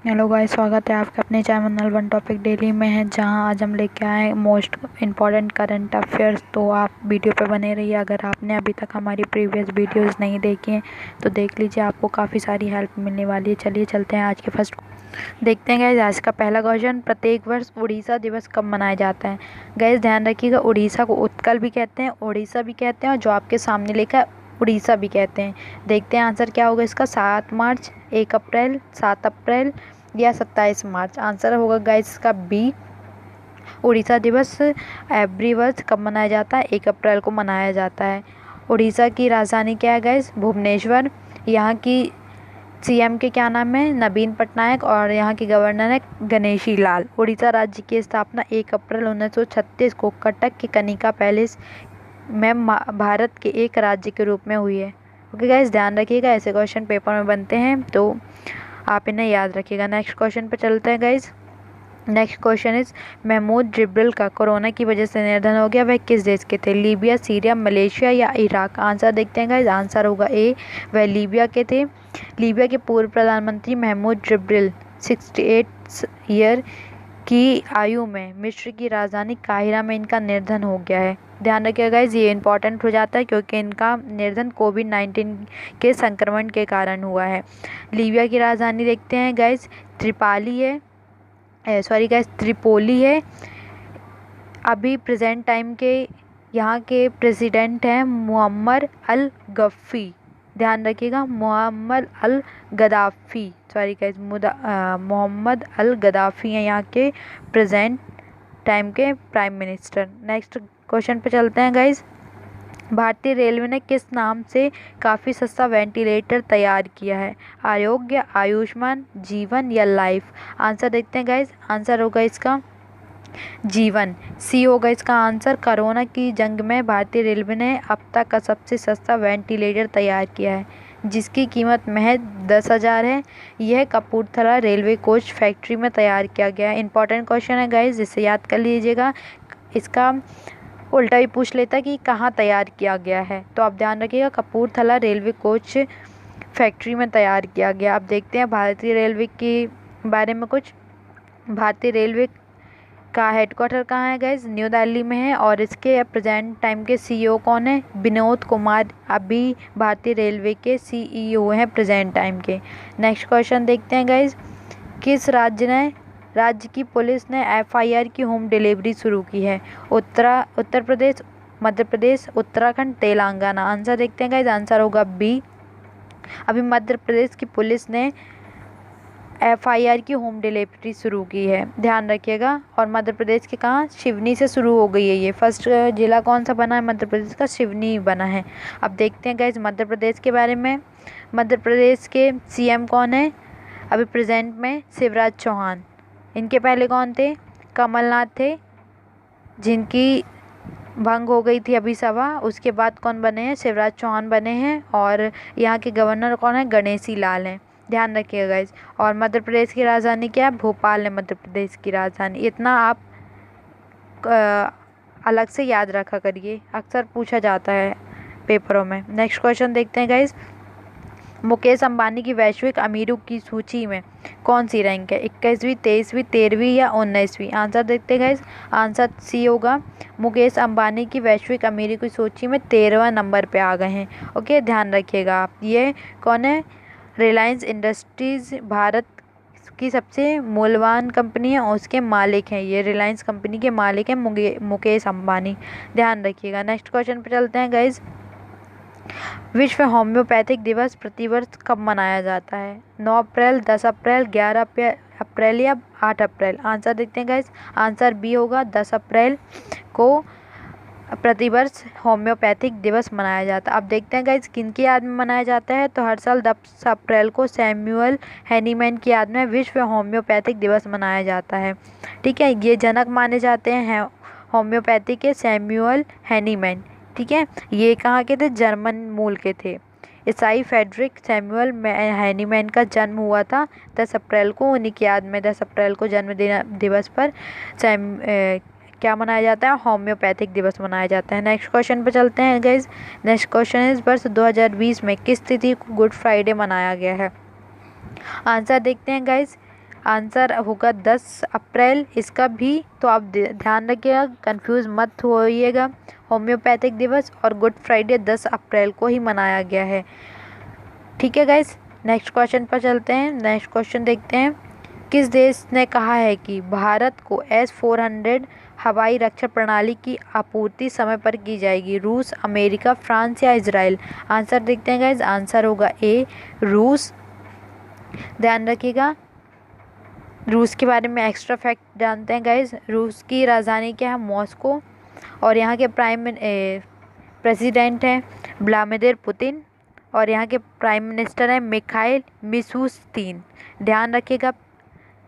Hello guys, स्वागत है आपका अपने चैनल वन टॉपिक डेली में है, जहां आज हम लेके आए मोस्ट इम्पॉर्टेंट करंट अफेयर्स। तो आप वीडियो पे बने रहिए। अगर आपने अभी तक हमारी प्रीवियस वीडियोस नहीं देखी हैं तो देख लीजिए, आपको काफ़ी सारी हेल्प मिलने वाली है। चलिए चलते हैं आज के फर्स्ट देखते हैं गाइस। आज का पहला क्वेश्चन, प्रत्येक वर्ष उड़ीसा दिवस कब मनाया जाता है? गाइस ध्यान रखिएगा, उड़ीसा को उत्कल भी कहते हैं, उड़ीसा भी कहते हैं, और जो आपके सामने लिखा है उड़ीसा भी कहते हैं। देखते हैं आंसर क्या होगा इसका। 7 मार्च, 1 अप्रैल, 7 अप्रैल या 27 मार्च। आंसर होगा गाइस इसका बी। उड़ीसा दिवस एवरी वर्ष कब मनाया जाता है? 1 अप्रैल को मनाया जाता है। उड़ीसा की राजधानी क्या है गाइस? भुवनेश्वर। यहाँ की सीएम के क्या नाम है? नवीन पटनायक। और यहाँ के गवर्नर है गणेशी लाल। उड़ीसा राज्य की स्थापना 1 अप्रैल 1936 को कटक के कनिका पैलेस में भारत के एक राज्य के रूप में हुई है। ओके गाइस, ध्यान रखिएगा, ऐसे क्वेश्चन पेपर में बनते हैं तो आप इन्हें याद रखिएगा। नेक्स्ट क्वेश्चन पे चलते हैं guys. Next question is, Mahmoud Jibril का कोरोना की वजह से निधन हो गया, वह किस देश के थे? लीबिया, सीरिया, मलेशिया या इराक? आंसर देखते हैं गाइस। आंसर होगा ए, वह लीबिया के थे। लीबिया के पूर्व प्रधानमंत्री महमूद जिब्रिल 68 ईयर की आयु में मिस्र की राजधानी काहिरा में इनका निधन हो गया है। ध्यान रखिएगा गाइस, ये इंपॉर्टेंट हो जाता है क्योंकि इनका निधन कोविड-19 के संक्रमण के कारण हुआ है। लीबिया की राजधानी देखते हैं गाइस, त्रिपोली है। अभी प्रेजेंट टाइम के यहाँ के प्रेसिडेंट हैं मुअम्मर अल गफ्फी। ध्यान रखिएगा, मुअम्मर अल गद्दाफी, सॉरी गाइस, मोहम्मद अल गद्दाफी हैं यहाँ के प्रेजेंट टाइम के प्राइम मिनिस्टर। नेक्स्ट क्वेश्चन पे चलते हैं गाइस। भारतीय रेलवे ने किस नाम से काफ़ी सस्ता वेंटिलेटर तैयार किया है? आरोग्य, आयुष्मान, जीवन या लाइफ? आंसर देखते हैं गाइस। आंसर होगा इसका जीवन, सी होगा इसका आंसर। कोरोना की जंग में भारतीय रेलवे ने अब तक का सबसे सस्ता वेंटिलेटर तैयार किया है, जिसकी कीमत महज 10,000 है। यह कपूरथला रेलवे कोच फैक्ट्री में तैयार किया गया है। इंपॉर्टेंट क्वेश्चन है गाइस, जिसे याद कर लीजिएगा। इसका उल्टा ही पूछ लेता कि कहाँ तैयार किया गया है, तो आप ध्यान रखिएगा, कपूरथला रेलवे कोच फैक्ट्री में तैयार किया गया। अब देखते हैं भारतीय रेलवे के बारे में कुछ। भारतीय रेलवे का हेडक्वार्टर कहाँ है गाइज? न्यू दिल्ली में है। और इसके प्रेजेंट टाइम के सीईओ कौन है? विनोद कुमार अभी भारतीय रेलवे के सीईओ हैं प्रेजेंट टाइम के। नेक्स्ट क्वेश्चन देखते हैं गाइज। किस राज्य की पुलिस ने एफआईआर की होम डिलीवरी शुरू की है? उत्तर प्रदेश, मध्य प्रदेश, उत्तराखंड, तेलंगाना? आंसर देखते हैं गाइज। आंसर होगा बी। अभी मध्य प्रदेश की पुलिस ने एफआईआर की होम डिलीवरी शुरू की है, ध्यान रखिएगा। और मध्य प्रदेश के कहाँ? सिवनी से शुरू हो गई है ये। फर्स्ट जिला कौन सा बना है मध्य प्रदेश का? सिवनी बना है। अब देखते हैं गाइज मध्य प्रदेश के बारे में। मध्य प्रदेश के सीएम कौन है अभी प्रेजेंट में? शिवराज चौहान। इनके पहले कौन थे? कमलनाथ थे, जिनकी भंग हो गई थी अभी सभा। उसके बाद कौन बने हैं? शिवराज चौहान बने हैं। और यहाँ के गवर्नर कौन है? गणेशी लाल हैं, ध्यान रखिएगा गाइज। और मध्य प्रदेश की राजधानी क्या है? भोपाल है मध्य प्रदेश की राजधानी। इतना आप अलग से याद रखा करिए, अक्सर पूछा जाता है पेपरों में। नेक्स्ट क्वेश्चन देखते हैं गाइज। मुकेश अंबानी की वैश्विक अमीरों की सूची में कौन सी रैंक है? 21वीं, 23वीं, 13वीं या 19वीं? आंसर देखते हैं गाइज। आंसर सी होगा। मुकेश अंबानी की वैश्विक अमीरी की सूची में 13वां नंबर पे आ गए हैं। ओके, ध्यान रखिएगा आप। ये कौन है? रिलायंस इंडस्ट्रीज भारत की सबसे मूल्यवान कंपनी है और उसके मालिक हैं, ये रिलायंस कंपनी के मालिक हैं मुकेश अंबानी, ध्यान रखिएगा। नेक्स्ट क्वेश्चन पे चलते हैं गाइज। विश्व होम्योपैथिक दिवस प्रतिवर्ष कब मनाया जाता है? 9 अप्रैल, 10 अप्रैल, 11 अप्रैल या 8 अप्रैल? आंसर देखते हैं गाइज। आंसर बी होगा, 10 अप्रैल को प्रतिवर्ष होम्योपैथिक दिवस मनाया जाता है। अब देखते हैं गाइज किन की याद में मनाया जाता है। तो हर साल 10 अप्रैल को सैमुअल हैनीमैन की याद में विश्व होम्योपैथिक दिवस मनाया जाता है। ठीक है, ये जनक माने जाते हैं होम्योपैथी के, सैमुअल हैनीमैन। ठीक है, ये कहाँ के थे? जर्मन मूल के थे। ईसाई फ्रेडरिक सैमुअल हैनीमैन का जन्म हुआ था 10 अप्रैल को। उन्हीं की याद में 10 अप्रैल को जन्मदिन दिवस पर क्या मनाया जाता है? होम्योपैथिक दिवस मनाया जाता है। नेक्स्ट क्वेश्चन पे चलते हैं गाइज। नेक्स्ट क्वेश्चन इस वर्ष 2020 में किस तिथि को गुड फ्राइडे मनाया गया है? आंसर देखते हैं गाइज। आंसर होगा 10 अप्रैल इसका भी। तो आप ध्यान रखिएगा, कंफ्यूज मत होइएगा। होम्योपैथिक दिवस और गुड फ्राइडे 10 अप्रैल को ही मनाया गया है। ठीक है गाइस, नेक्स्ट क्वेश्चन पर चलते हैं। नेक्स्ट क्वेश्चन देखते हैं। किस देश ने कहा है कि भारत को S-400 हवाई रक्षा प्रणाली की आपूर्ति समय पर की जाएगी? रूस, अमेरिका, फ्रांस या इजराइल? आंसर देखते हैं गाइज, आंसर होगा ए, रूस। ध्यान रखिएगा, रूस के बारे में एक्स्ट्रा फैक्ट जानते हैं गाइज। रूस की राजधानी क्या है? मॉस्को। और यहाँ के प्रेसिडेंट हैं व्लादिमीर पुतिन। और यहाँ के प्राइम मिनिस्टर हैं मिखाइल मिशुस्तिन। ध्यान रखिएगा,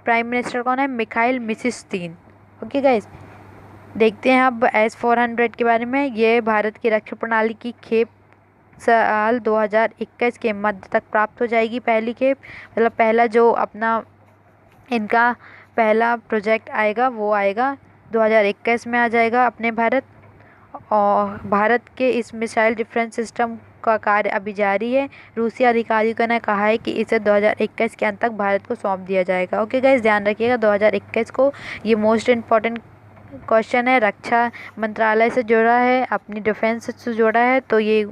प्राइम मिनिस्टर कौन है? Mikhail Mishustin. ओके गाइज, देखते हैं अब S-400 के बारे में। ये भारत की रक्षा प्रणाली की खेप साल 2021 के मध्य तक प्राप्त हो जाएगी। पहली खेप, मतलब पहला जो अपना इनका पहला प्रोजेक्ट आएगा वो आएगा 2021 में आ जाएगा अपने भारत। और भारत के इस मिसाइल डिफेंस सिस्टम का कार्य अभी जारी है। रूसी अधिकारियों ने कहा है कि इसे 2021 के अंत तक भारत को सौंप दिया जाएगा। ओके गाइस, ध्यान रखिएगा 2021 को। ये मोस्ट इम्पॉर्टेंट क्वेश्चन है, रक्षा मंत्रालय से जुड़ा है, अपनी डिफेंस से जुड़ा है, तो ये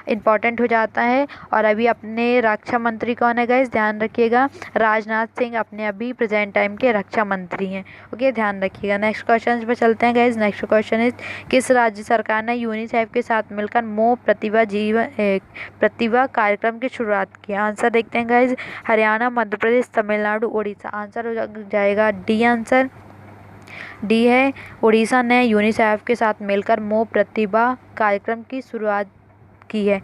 इम्पॉर्टेंट हो जाता है। और अभी अपने रक्षा मंत्री कौन है गाइस? ध्यान रखिएगा, राजनाथ सिंह अपने अभी प्रेजेंट टाइम के रक्षा मंत्री हैं। ओके, ध्यान रखिएगा। नेक्स्ट क्वेश्चन पे चलते हैं गाइस। नेक्स्ट क्वेश्चन इज, किस राज्य सरकार ने यूनिसेफ के साथ मिलकर मोह प्रतिभा कार्यक्रम की शुरुआत की? आंसर देखते हैं गाइस, हरियाणा, मध्य प्रदेश, तमिलनाडु, उड़ीसा। आंसर हो जाएगा डी। आंसर डी है, उड़ीसा ने यूनिसेफ के साथ मिलकर मोह प्रतिभा कार्यक्रम की शुरुआत की है।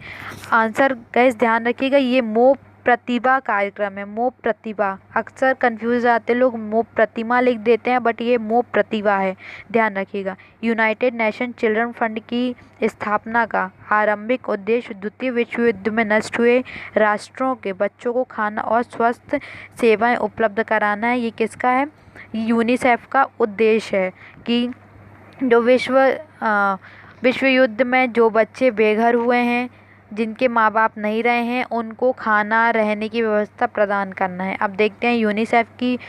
आंसर गाइस ध्यान रखिएगा, ये मोह प्रतिभा कार्यक्रम है। मोह प्रतिभा, अक्सर कंफ्यूज आते लोग, मोह प्रतिमा लिख देते हैं, बट ये मोह प्रतिभा है, ध्यान रखिएगा। यूनाइटेड नेशन चिल्ड्रन फंड की स्थापना का आरंभिक उद्देश्य द्वितीय विश्व युद्ध में नष्ट हुए राष्ट्रों के बच्चों को खाना और स्वस्थ सेवाएं उपलब्ध कराना है। ये किसका है? यूनिसेफ का उद्देश्य है कि जो विश्व युद्ध में जो बच्चे बेघर हुए हैं, जिनके माँ बाप नहीं रहे हैं, उनको खाना, रहने की व्यवस्था प्रदान करना है। अब देखते हैं यूनिसेफ की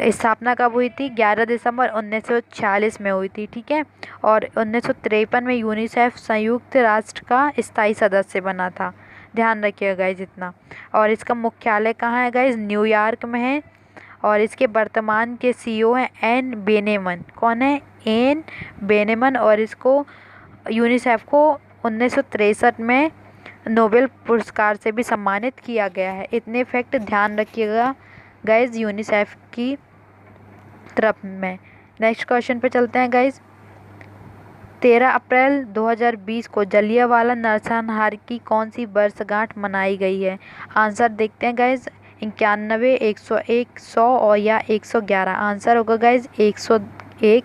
स्थापना कब हुई थी? 11 दिसंबर 1946 में हुई थी। ठीक है, और 1953 में यूनिसेफ संयुक्त राष्ट्र का स्थायी सदस्य बना था। ध्यान रखिएगा गाइज इतना। और इसका मुख्यालय कहाँ है गाइज? न्यूयॉर्क में है। और इसके वर्तमान के सीईओ हैं एन बेनेमन। कौन है? एन बेनेमन। और इसको यूनिसेफ को 1963 में नोबेल पुरस्कार से भी सम्मानित किया गया है। इतने फैक्ट ध्यान रखिएगा गाइज यूनिसेफ की तरफ में। नेक्स्ट क्वेश्चन पे चलते हैं गाइज। 13 अप्रैल 2020 को जलियांवाला नरसंहार की कौन सी वर्षगांठ मनाई गई है? आंसर देखते हैं गाइज, 91, 101, 100 और या 111। आंसर होगा गाइज 101।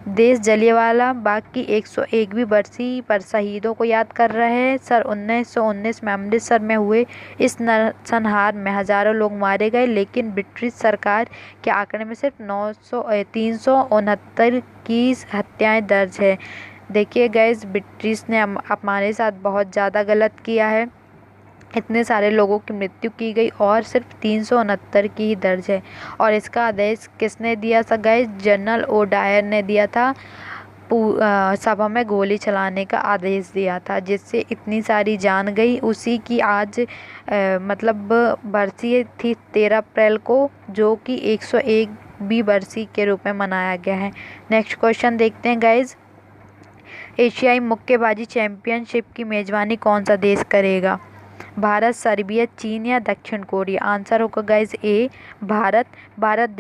देश जलियांवाला बाग की 101वीं बरसी पर शहीदों को याद कर रहे हैं। 1919 में अमृतसर में हुए इस नरसंहार में हजारों लोग मारे गए, लेकिन ब्रिटिश सरकार के आंकड़े में सिर्फ 369 की हत्याएं दर्ज है। देखिए गाइज, ब्रिटिश ने हमारे साथ बहुत ज़्यादा गलत किया है। इतने सारे लोगों की मृत्यु की गई और सिर्फ 369 की ही दर्ज है। और इसका आदेश किसने दिया था गाइस? जनरल ओडायर ने दिया था। सभा में गोली चलाने का आदेश दिया था, जिससे इतनी सारी जान गई। उसी की आज मतलब बरसी थी 13 अप्रैल को, जो कि 101वीं बरसी के रूप में मनाया गया है। नेक्स्ट क्वेश्चन देखते हैं गाइज। एशियाई मुक्केबाजी चैंपियनशिप की मेजबानी कौन सा देश करेगा? भारत, सर्बिया, चीन या दक्षिण कोरिया? आंसर होगा गाइज ए, भारत। भारत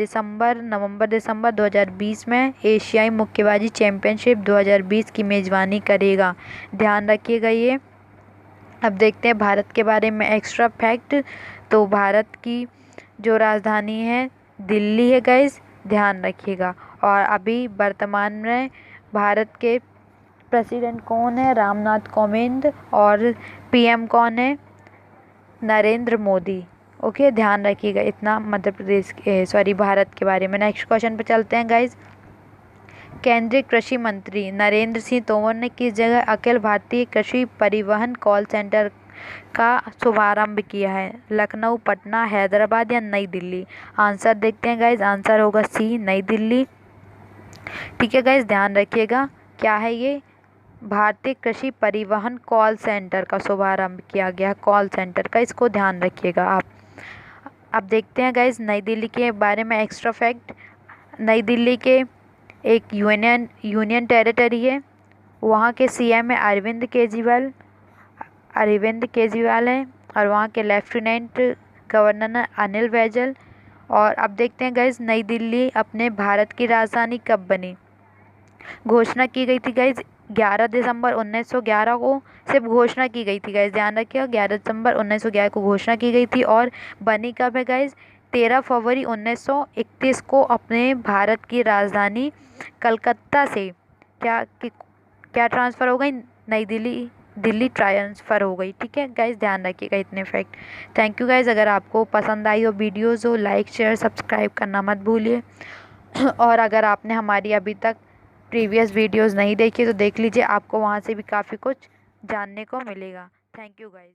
नवंबर दिसंबर 2020 में एशियाई मुक्केबाजी चैंपियनशिप 2020 की मेजबानी करेगा। ध्यान रखिएगा ये। अब देखते हैं भारत के बारे में एक्स्ट्रा फैक्ट। तो भारत की जो राजधानी है दिल्ली है गाइज, ध्यान रखिएगा। और अभी वर्तमान में भारत के प्रेसिडेंट कौन है? रामनाथ कोविंद। और पीएम कौन है? नरेंद्र मोदी। ओके, ध्यान रखिएगा इतना मध्य प्रदेश के भारत के बारे में। नेक्स्ट क्वेश्चन पे चलते हैं गाइज। केंद्रीय कृषि मंत्री नरेंद्र सिंह तोमर ने किस जगह अखिल भारतीय कृषि परिवहन कॉल सेंटर का शुभारंभ किया है? लखनऊ, पटना, हैदराबाद या नई दिल्ली? आंसर देखते हैं गाइज, आंसर होगा सी, नई दिल्ली। ठीक है गाइज, ध्यान रखिएगा, क्या है ये? भारतीय कृषि परिवहन कॉल सेंटर का शुभारंभ किया गया, कॉल सेंटर का, इसको ध्यान रखिएगा आप। अब देखते हैं गाइज नई दिल्ली के बारे में एक्स्ट्रा फैक्ट। नई दिल्ली के एक यूनियन टेरिटरी है, वहाँ के सीएम है अरविंद केजरीवाल हैं, और वहाँ के लेफ्टिनेंट गवर्नर है अनिल बैजल। और अब देखते हैं गाइज नई दिल्ली अपने भारत की राजधानी कब बनी? घोषणा की गई थी गाइज 11 दिसंबर 1911 को, सिर्फ घोषणा की गई थी गाइज, ध्यान रखिएगा, 11 दिसंबर 1911 को घोषणा की गई थी। और बनी कब है गाइज? 13 फरवरी 1931 को अपने भारत की राजधानी कलकत्ता से क्या ट्रांसफ़र हो गई? नई दिल्ली ट्रांसफ़र हो गई। ठीक है गाइज, ध्यान रखिएगा इतने फैक्ट। थैंक यू गाइज, अगर आपको पसंद आई हो वीडियोज़ हो, लाइक शेयर सब्सक्राइब करना मत भूलिए। और अगर आपने हमारी अभी तक प्रीवियस वीडियोस नहीं देखी तो देख लीजिए, आपको वहाँ से भी काफ़ी कुछ जानने को मिलेगा। Thank you guys.